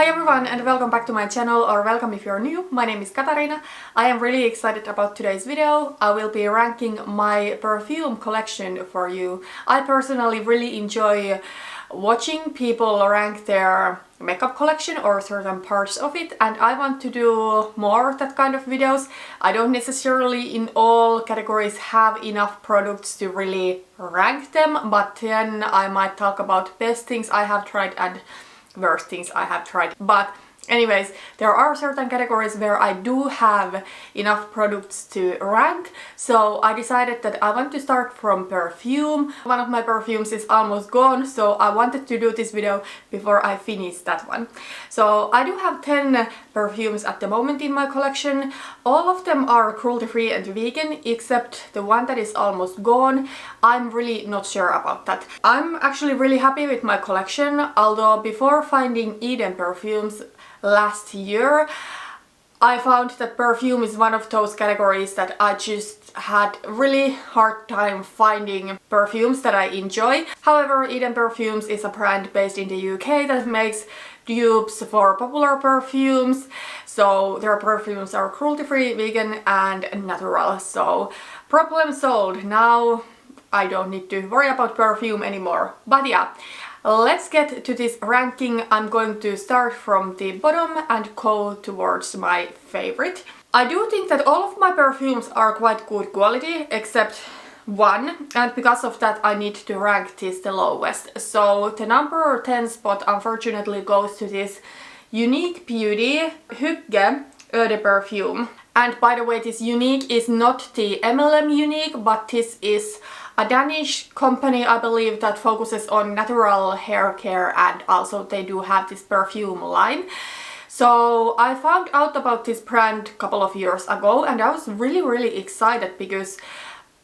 Hi everyone and welcome back to my channel, or welcome if you're new. My name is Katarina. I am really excited about today's video. I will be ranking my perfume collection for you. I personally really enjoy watching people rank their makeup collection or certain parts of it, and I want to do more that kind of videos. I don't necessarily in all categories have enough products to really rank them, but then I might talk about best things I have tried and worst things I have tried. But anyways, there are certain categories where I do have enough products to rank, so I decided that I want to start from perfume. One of my perfumes is almost gone, so I wanted to do this video before I finish that one. So I do have 10 perfumes at the moment in my collection. All of them are cruelty-free and vegan, except the one that is almost gone. I'm really not sure about that. I'm actually really happy with my collection, although before finding Eden perfumes last year, I found that perfume is one of those categories that I just had really hard time finding perfumes that I enjoy. However, Eden Perfumes is a brand based in the UK that makes dupes for popular perfumes, so their perfumes are cruelty-free, vegan and natural, so problem solved. Now I don't need to worry about perfume anymore. But yeah, let's get to this ranking. I'm going to start from the bottom and go towards my favorite. I do think that all of my perfumes are quite good quality except one, and because of that I need to rank this the lowest. So the number 10 spot unfortunately goes to this Unique Beauty Hygge Eau de Perfume. And by the way, this Unique is not the MLM Unique, but this is a Danish company, I believe, that focuses on natural hair care, and also they do have this perfume line. So I found out about this brand a couple of years ago and I was really excited, because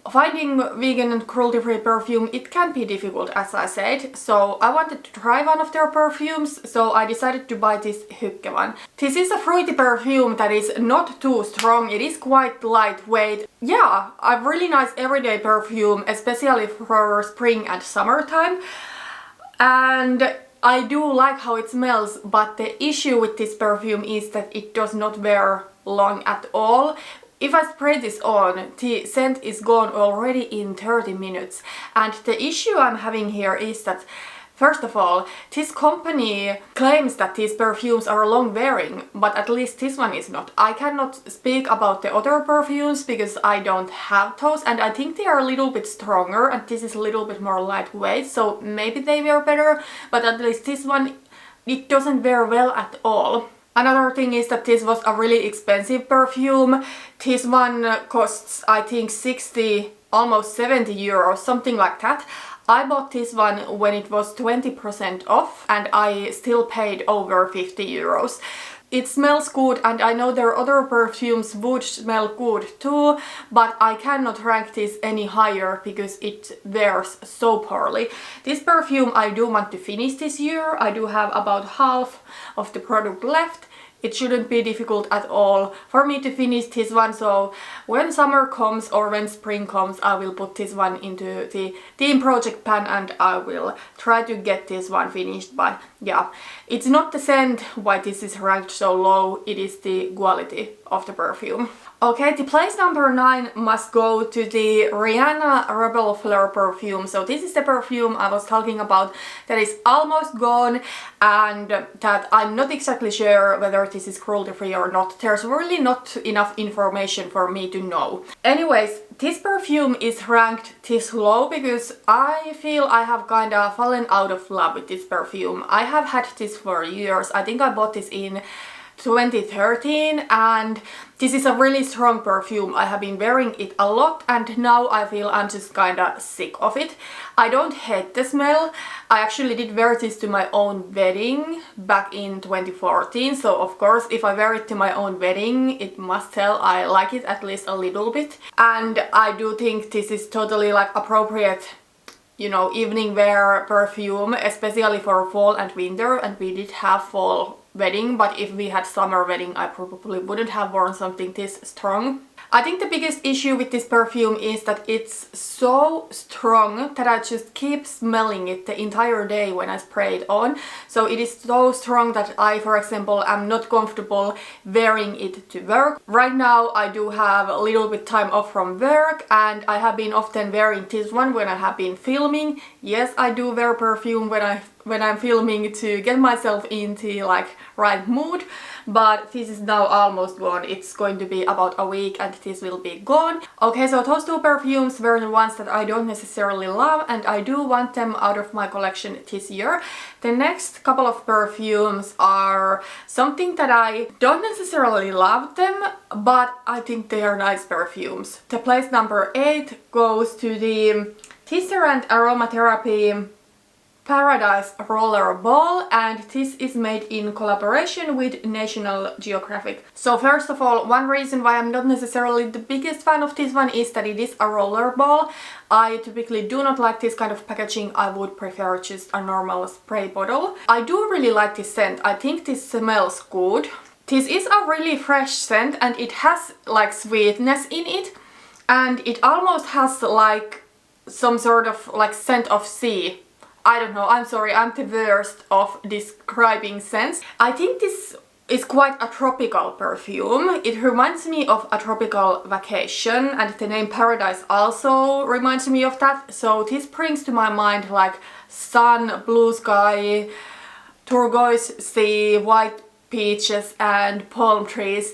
finding vegan and cruelty-free perfume, it can be difficult, as I said. So I wanted to try one of their perfumes, so I decided to buy this Hygge one. This is a fruity perfume that is not too strong, it is quite lightweight. Yeah, a really nice everyday perfume, especially for spring and summertime. And I do like how it smells, but the issue with this perfume is that it does not wear long at all. If I spray this on, the scent is gone already in 30 minutes. And the issue I'm having here is that, first of all, this company claims that these perfumes are long wearing, but at least this one is not. I cannot speak about the other perfumes because I don't have those, and I think they are a little bit stronger and this is a little bit more lightweight, so maybe they wear better, but at least this one, it doesn't wear well at all. Another thing is that this was a really expensive perfume. This one costs, I think, 60, almost 70 euros, something like that. I bought this one when it was 20% off and I still paid over 50 euros. It smells good, and I know their other perfumes would smell good too, but I cannot rank this any higher because it wears so poorly. This perfume I do want to finish this year. I do have about half of the product left. It shouldn't be difficult at all for me to finish this one, so when summer comes or when spring comes, I will put this one into the theme project pan and I will try to get this one finished. But yeah, it's not the scent why this is ranked so low, it is the quality of the perfume. Okay, the place number 9 must go to the Rihanna Rebel Fleur perfume. So this is the perfume I was talking about that is almost gone and that I'm not exactly sure whether this is cruelty-free or not. There's really not enough information for me to know. Anyways, this perfume is ranked this low because I feel I have kinda fallen out of love with this perfume. I have had this for years. I think I bought this in 2013 and this is a really strong perfume. I have been wearing it a lot and now I feel I'm just kinda sick of it. I don't hate the smell. I actually did wear this to my own wedding back in 2014, so of course if I wear it to my own wedding it must tell I like it at least a little bit. And I do think this is totally like appropriate, you know, evening wear perfume, especially for fall and winter, and we did have fall wedding, but if we had summer wedding I probably wouldn't have worn something this strong. I think the biggest issue with this perfume is that it's so strong that I just keep smelling it the entire day when I spray it on. So it is so strong that I, for example, am not comfortable wearing it to work. Right now I do have a little bit time off from work and I have been often wearing this one when I have been filming. Yes, I do wear perfume when I'm filming to get myself into like right mood, but this is now almost gone. It's going to be about a week and this will be gone. Okay, so those two perfumes were the ones that I don't necessarily love and I do want them out of my collection this year. The next couple of perfumes are something that I don't necessarily love them, but I think they are nice perfumes. The place number 8 goes to the Tissue and Aromatherapy Paradise Roller Ball, and this is made in collaboration with National Geographic. So first of all, one reason why I'm not necessarily the biggest fan of this one is that it is a roller ball. I typically do not like this kind of packaging. I would prefer just a normal spray bottle. I do really like this scent. I think this smells good. This is a really fresh scent and it has like sweetness in it, and it almost has like some sort of like scent of sea. I don't know, I'm sorry, I'm the worst of describing scents. I think this is quite a tropical perfume. It reminds me of a tropical vacation, and the name Paradise also reminds me of that. So this brings to my mind like sun, blue sky, turquoise sea, white beaches and palm trees.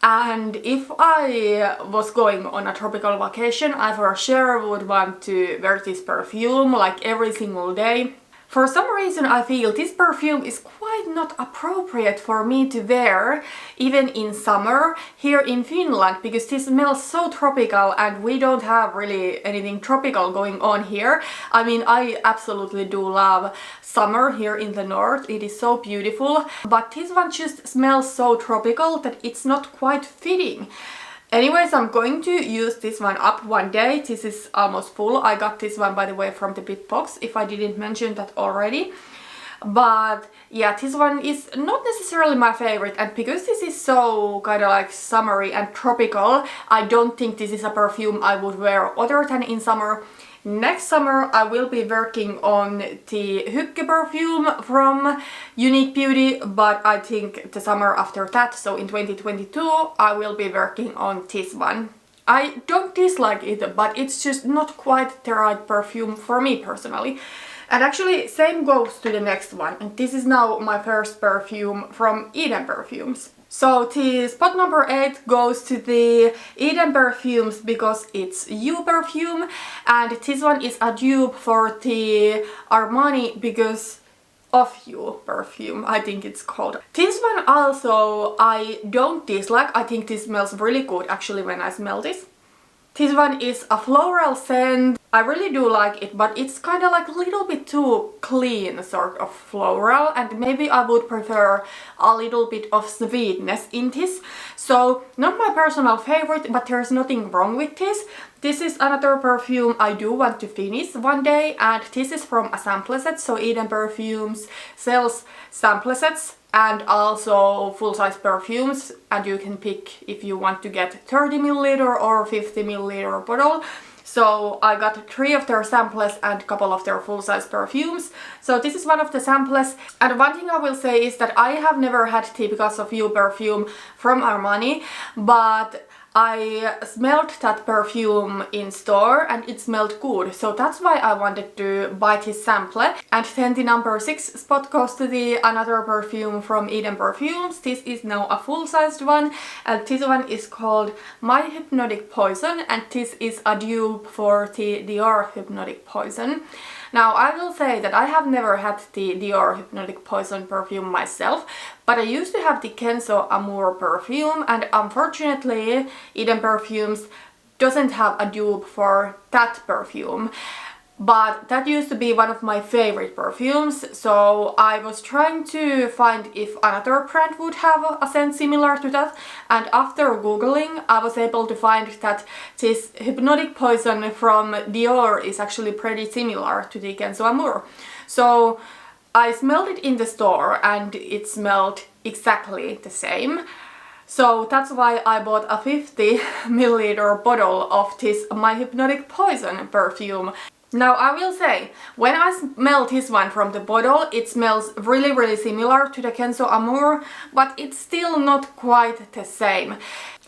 And if I was going on a tropical vacation, I for sure would want to wear this perfume like every single day. For some reason I feel this perfume is quite not appropriate for me to wear even in summer here in Finland, because this smells so tropical and we don't have really anything tropical going on here. I mean, I absolutely do love summer here in the north, it is so beautiful, but this one just smells so tropical that it's not quite fitting. Anyways, I'm going to use this one up one day. This is almost full. I got this one, by the way, from the big box, if I didn't mention that already. But yeah, this one is not necessarily my favorite, and because this is so kind of like summery and tropical, I don't think this is a perfume I would wear other than in summer. Next summer I will be working on the Hypnotic perfume from Unique Beauty, but I think the summer after that, so in 2022, I will be working on this one. I don't dislike it, but it's just not quite the right perfume for me personally. And actually, same goes to the next one, and this is now my first perfume from Eden Perfumes. So the spot number 8 goes to the Eden Perfumes because it's You perfume, and this one is a dupe for the Armani Because of You perfume, I think it's called. This one also I don't dislike. I think this smells really good actually when I smell this. This one is a floral scent. I really do like it, but it's kind of like a little bit too clean sort of floral, and maybe I would prefer a little bit of sweetness in this. So not my personal favorite, but there's nothing wrong with this. This is another perfume I do want to finish one day, and this is from a sample set. So Eden Perfumes sells sample sets and also full-size perfumes, and you can pick if you want to get 30ml or 50ml bottle. So I got 3 of their samples and a couple of their full-size perfumes. So this is one of the samples. And one thing I will say is that I have never had the Because of You perfume from Armani, but I smelled that perfume in store and it smelled good, so that's why I wanted to buy this sample. And then the number 6 spot goes to the another perfume from Eden Perfumes. This is now a full-sized one, and this one is called My Hypnotic Poison, and this is a dupe for the Dior Hypnotic Poison. Now I will say that I have never had the Dior Hypnotic Poison perfume myself, but I used to have the Kenzo Amour perfume, and unfortunately Eden Perfumes doesn't have a dupe for that perfume. But that used to be one of my favorite perfumes, so I was trying to find if another brand would have a scent similar to that, and after googling I was able to find that this Hypnotic Poison from Dior is actually pretty similar to the Kenzo Amour. So I smelled it in the store and it smelled exactly the same. So that's why I bought a 50 milliliter bottle of this My Hypnotic Poison perfume. Now I will say, when I smell this one from the bottle, it smells really similar to the Kenzo Amour, but it's still not quite the same.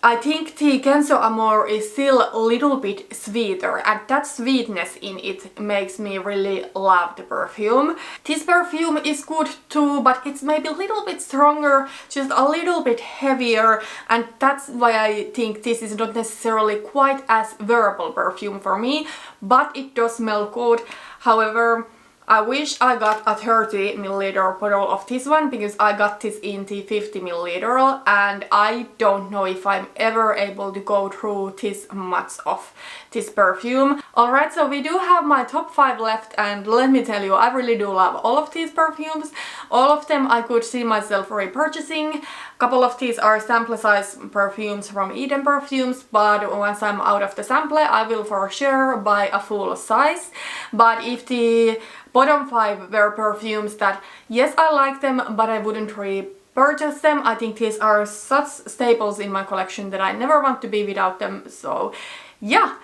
I think the Kenzo Amour is still a little bit sweeter, and that sweetness in it makes me really love the perfume. This perfume is good too, but it's maybe a little bit stronger, just a little bit heavier, and that's why I think this is not necessarily quite as wearable perfume for me, but it does smell good. However, I wish I got a 30 milliliter bottle of this one, because I got this in the 50 milliliter and I don't know if I'm ever able to go through this much of this perfume. Alright, so we do have my top 5 left, and let me tell you, I really do love all of these perfumes. All of them I could see myself repurchasing. A couple of these are sample size perfumes from Eden Perfumes, but once I'm out of the sample I will for sure buy a full size. But if the bottom 5 were perfumes that, yes, I like them, but I wouldn't repurchase them. I think these are such staples in my collection that I never want to be without them, so yeah.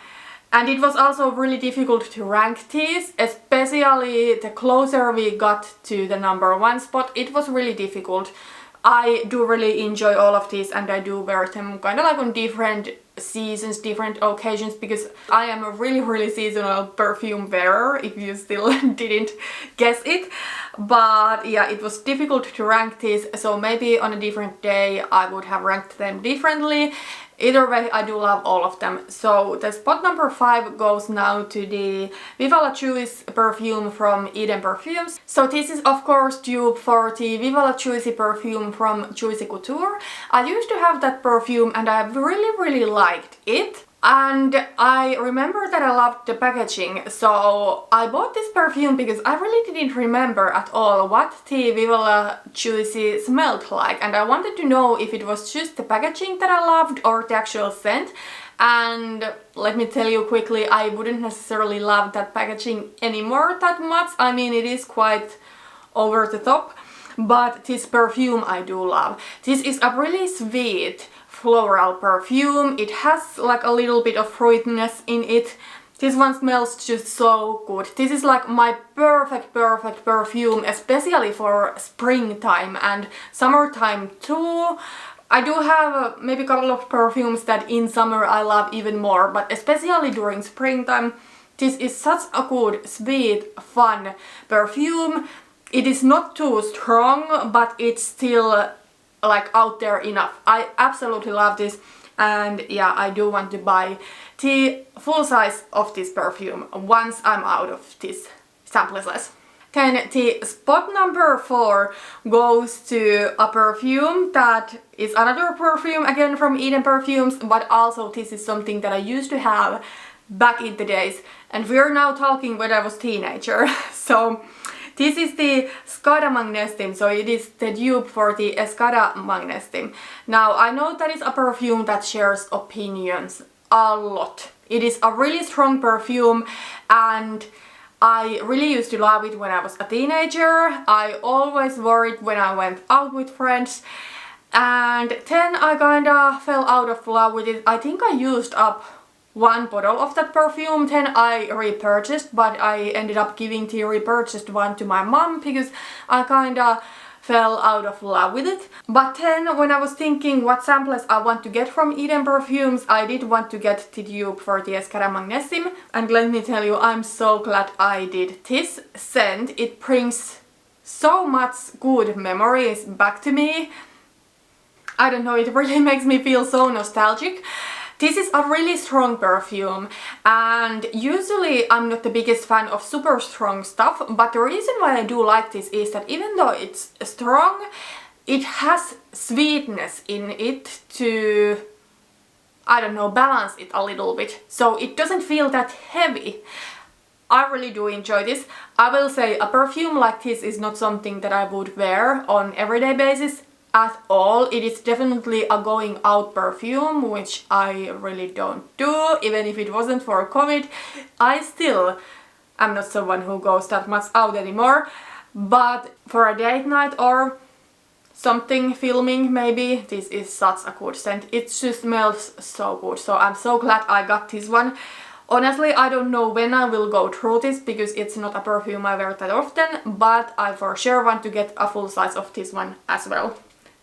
And it was also really difficult to rank these, especially the closer we got to the number 1 spot. It was really difficult. I do really enjoy all of these, and I do wear them kind of like on different seasons, different occasions, because I am a really seasonal perfume wearer, if you still didn't guess it. But yeah, it was difficult to rank these, so maybe on a different day I would have ranked them differently. Either way, I do love all of them. So the spot number 5 goes now to the Viva La Juice perfume from Eden Perfumes. So this is of course dupe for the Viva La Juicy perfume from Juicy Couture. I used to have that perfume and I really liked it. And I remember that I loved the packaging, so I bought this perfume because I really didn't remember at all what the Viva La Juicy smelled like, and I wanted to know if it was just the packaging that I loved or the actual scent. And let me tell you quickly, I wouldn't necessarily love that packaging anymore that much. I mean, it is quite over the top, but this perfume I do love. This is a really sweet floral perfume. It has like a little bit of fruitiness in it. This one smells just so good. This is like my perfect perfume, especially for springtime and summertime too. I do have maybe a couple of perfumes that in summer I love even more, but especially during springtime, this is such a good, sweet, fun perfume. It is not too strong, but it's still like out there enough. I absolutely love this, and yeah, I do want to buy the full size of this perfume once I'm out of this sample size. Then the spot number 4 goes to a perfume that is another perfume again from Eden Perfumes, but also this is something that I used to have back in the days, and we're now talking when I was teenager. So this is the Escada Magnestim, so it is the dupe for the Escada Magnestim. Now, I know that is a perfume that shares opinions a lot. It is a really strong perfume, and I really used to love it when I was a teenager. I always wore it when I went out with friends, and then I kinda fell out of love with it. I think I used up 1 bottle of that perfume, then I repurchased, but I ended up giving the repurchased one to my mom because I kinda fell out of love with it. But then when I was thinking what samples I want to get from Eden Perfumes, I did want to get the dupe for the Escada Magnestim, and let me tell you, I'm so glad I did. This scent, it brings so much good memories back to me. I don't know, it really makes me feel so nostalgic. This is a really strong perfume, and usually I'm not the biggest fan of super strong stuff, but the reason why I do like this is that even though it's strong, it has sweetness in it to, I don't know, balance it a little bit, so it doesn't feel that heavy. I really do enjoy this. I will say a perfume like this is not something that I would wear on everyday basis at all. It is definitely a going out perfume, which I really don't do. Even if it wasn't for COVID, I still am not someone who goes that much out anymore. But for a date night or something filming maybe. This is such a good scent. It just smells so good. So I'm so glad I got this one. Honestly, I don't know when I will go through this because it's not a perfume I wear that often, but I for sure want to get a full size of this one as well.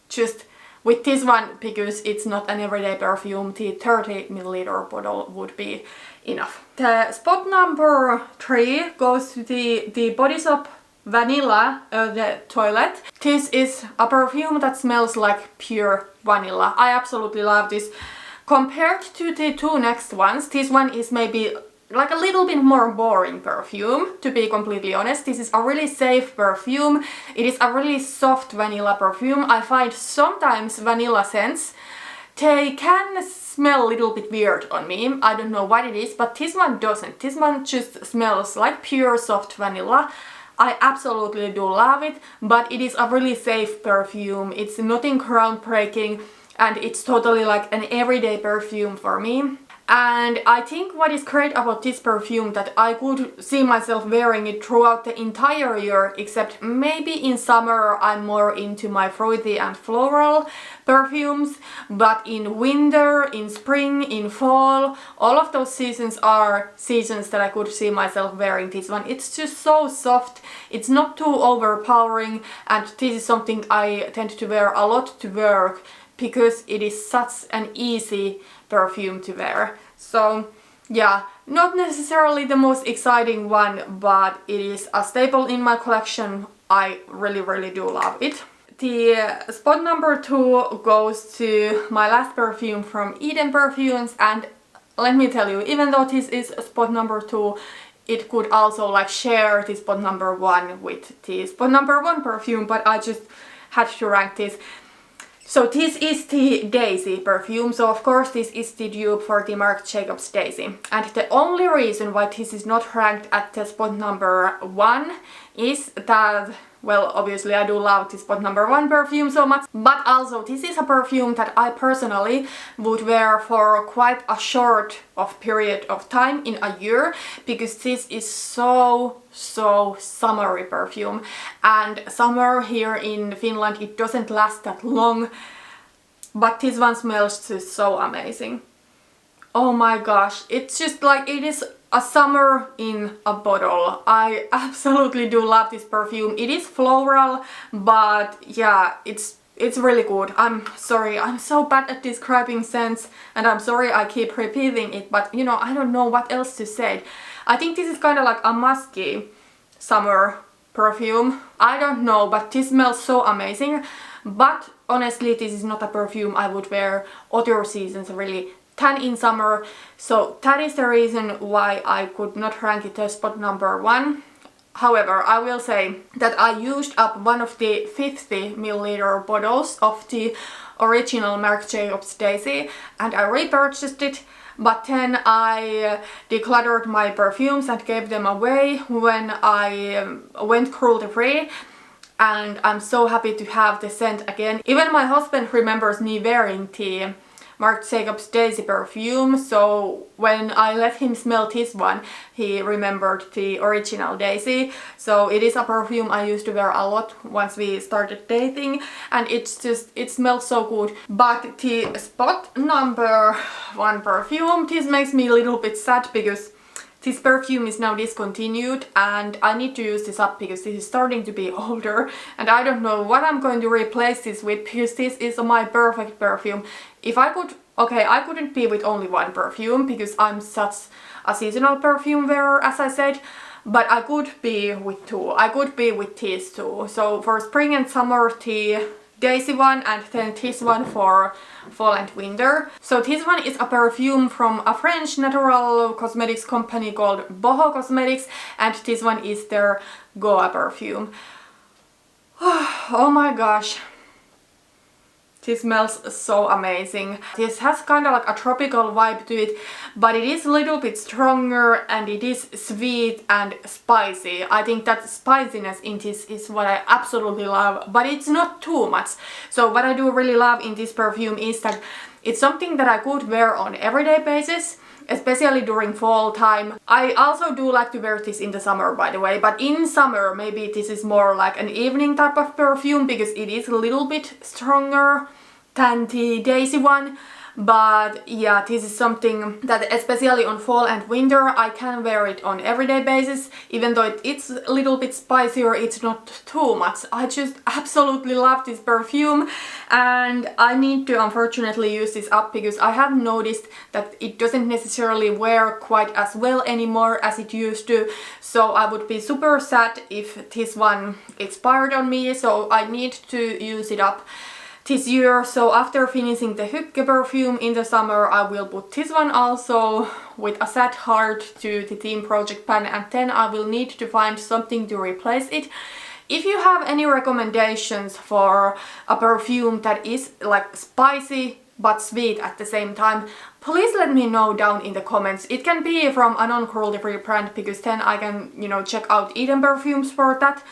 Just with this one, because it's not an everyday perfume, the 30ml bottle would be enough. The spot number 3 goes to the Body Shop Vanilla the Toilet. This is a perfume that smells like pure vanilla. I absolutely love this. Compared to the 2 next ones, this one is maybe like a little bit more boring perfume, to be completely honest. This is a really safe perfume. It is a really soft vanilla perfume. I find sometimes vanilla scents, they can smell a little bit weird on me. I don't know what it is, but this one doesn't. This one just smells like pure soft vanilla. I absolutely do love it, but it is a really safe perfume. It's nothing groundbreaking, and it's totally like an everyday perfume for me. And I think what is great about this perfume that I could see myself wearing it throughout the entire year, except maybe in summer I'm more into my fruity and floral perfumes, but in winter, in spring, in fall, all of those seasons are seasons that I could see myself wearing this one. It's just so soft, it's not too overpowering, and this is something I tend to wear a lot to work because it is such an easy perfume to wear. So yeah, not necessarily the most exciting one, but it is a staple in my collection. I really do love it. The spot number 2 goes to my last perfume from Eden Perfumes, and let me tell you, even though this is spot number 2, it could also like share the spot number 1 with the spot number 1 perfume, but I just had to rank this. So this is the Daisy perfume, so of course this is the dupe for the Marc Jacobs Daisy. And the only reason why this is not ranked at the spot number 1 is that, well, obviously I do love the spot number 1 perfume so much, but also this is a perfume that I personally would wear for quite a short period of time in a year, because this is so summery perfume, and summer here in Finland, it doesn't last that long, but this one smells just so amazing. Oh my gosh, it's just like, it is a summer in a bottle. I absolutely do love this perfume. It is floral, but yeah, it's really good. I'm sorry, I'm so bad at describing scents, and I'm sorry I keep repeating it, but you know, I don't know what else to say. I think this is kind of like a musky summer perfume. I don't know, but this smells so amazing. But honestly, this is not a perfume I would wear other seasons, really. Tan in summer, so that is the reason why I could not rank it as spot number 1. However, I will say that I used up one of the 50ml bottles of the original Marc Jacobs Daisy, and I repurchased it, but then I decluttered my perfumes and gave them away when I went cruelty-free. And I'm so happy to have the scent again. Even my husband remembers me wearing the Marc Jacobs Daisy perfume, so when I let him smell this one, he remembered the original Daisy. So it is a perfume I used to wear a lot once we started dating, and it's just, it smells so good. But the spot number 1 perfume, this makes me a little bit sad because this perfume is now discontinued, and I need to use this up because this is starting to be older, and I don't know what I'm going to replace this with, because this is my perfect perfume. If I could, okay, I couldn't be with only 1 perfume because I'm such a seasonal perfume wearer, as I said, but I could be with 2. I could be with these 2. So for spring and summer, the Daisy one, and then this one for fall and winter. So this one is a perfume from a French natural cosmetics company called Boho Cosmetics, and this one is their Goa perfume. Oh my gosh, this smells so amazing. This has kind of like a tropical vibe to it, but it is a little bit stronger, and it is sweet and spicy. I think that spiciness in this is what I absolutely love, but it's not too much. So what I do really love in this perfume is that it's something that I could wear on everyday basis. especially during fall time. I also do like to wear this in the summer, by the way, but in summer maybe this is more like an evening type of perfume because it is a little bit stronger than the Daisy one. But yeah, this is something that especially on fall and winter I can wear it on everyday basis. Even though it's a little bit spicier, it's not too much. I just absolutely love this perfume, and I need to unfortunately use this up because I have noticed that it doesn't necessarily wear quite as well anymore as it used to. So I would be super sad if this one expired on me, so I need to use it up this year. So after finishing the Hypnotic perfume in the summer, I will put this one also with a sad heart to the theme project pan, and then I will need to find something to replace it. If you have any recommendations for a perfume that is like spicy but sweet at the same time, please let me know down in the comments. It can be from a non-cruelty free brand because then I can, you know, check out Eden perfumes for that.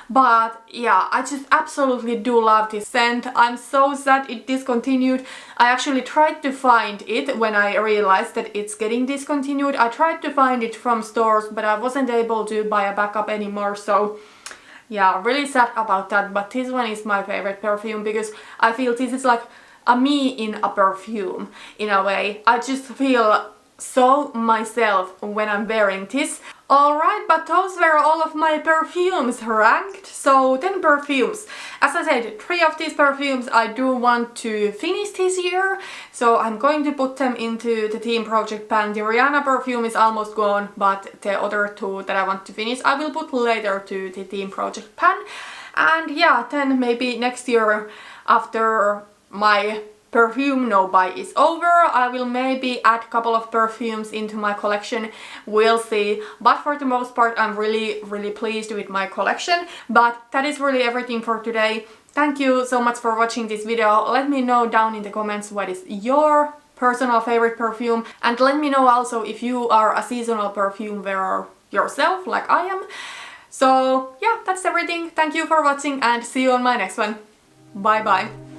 But yeah, I just absolutely do love this scent. I'm so sad it discontinued. I actually tried to find it when I realized that it's getting discontinued. I tried to find it from stores, but I wasn't able to buy a backup anymore. So yeah, really sad about that. But this one is my favorite perfume because I feel this is like a me in a perfume in a way. I just feel so myself when I'm wearing this. Alright, but those were all of my perfumes ranked. So 10 perfumes. As I said, 3 of these perfumes I do want to finish this year. So I'm going to put them into the theme project pan. The Rihanna perfume is almost gone, but the other 2 that I want to finish I will put later to the theme project pan. And yeah, then maybe next year after my perfume no buy is over, I will maybe add a couple of perfumes into my collection. We'll see. But for the most part, I'm really pleased with my collection. But that is really everything for today. Thank you so much for watching this video. Let me know down in the comments what is your personal favorite perfume, and let me know also if you are a seasonal perfume wearer yourself like I am. So yeah, that's everything. Thank you for watching and see you on my next one. Bye bye.